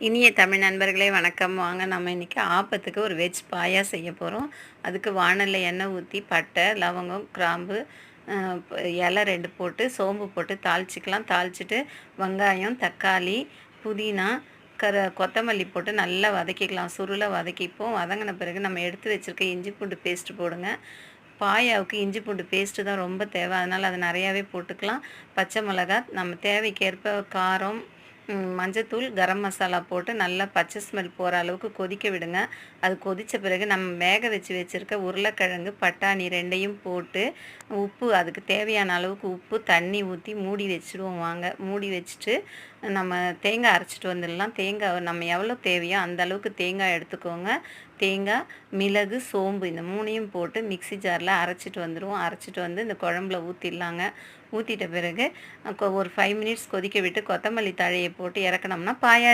இனிய தமிழ் நண்பர்களே வணக்கம். வாங்க நம்ம இன்றைக்கி ஆப்பத்துக்கு ஒரு வெஜ் பாயா செய்ய போகிறோம். அதுக்கு வாணலில் எண்ணெய் ஊற்றி பட்டை, லவங்கம், கிராம்பு, இலை 2 போட்டு சோம்பு போட்டு தாளிச்சிக்கலாம். தாளிச்சிட்டு வெங்காயம், தக்காளி, புதினா, கொத்தமல்லி போட்டு நல்லா வதக்கிக்கலாம். சுருளை வதக்கிப்போம். வதங்கின பிறகு நம்ம எடுத்து வச்சுருக்க இஞ்சி பூண்டு பேஸ்ட்டு போடுங்க. பாயாவுக்கு இஞ்சி பூண்டு பேஸ்ட்டு தான் ரொம்ப தேவை. அதனால் அது நிறையாவே போட்டுக்கலாம். பச்சை மிளகாய், நம்ம தேவைக்கேற்ப காரம், மஞ்சத்தூள், கரம் மசாலா போட்டு நல்லா பச்சை ஸ்மெல் போகிற அளவுக்கு கொதிக்க விடுங்க. அது கொதித்த பிறகு நம்ம வேக வச்சுருக்க உருளைக்கிழங்கு, பட்டாணி 2யும் போட்டு உப்பு, அதுக்கு தேவையான அளவுக்கு உப்பு, தண்ணி ஊற்றி மூடி வச்சுடுவோம். வாங்க மூடி வச்சுட்டு நம்ம தேங்காய் அரைச்சிட்டு வந்துடலாம். தேங்காய் நம்ம எவ்வளோ தேவையோ அந்த அளவுக்கு தேங்காய் எடுத்துக்கோங்க. தேங்காய், மிளகு, சோம்பு இந்த 3யும் போட்டு மிக்ஸி ஜாரில் அரைச்சிட்டு வந்துடுவோம். அரைச்சிட்டு வந்து இந்த குழம்புல ஊற்றிடலாங்க. ஊற்றிட்ட பிறகு ஒரு 5 மினிட்ஸ் கொதிக்க விட்டு கொத்தமல்லி தழையை போட்டு இறக்குனோம்னா பாயா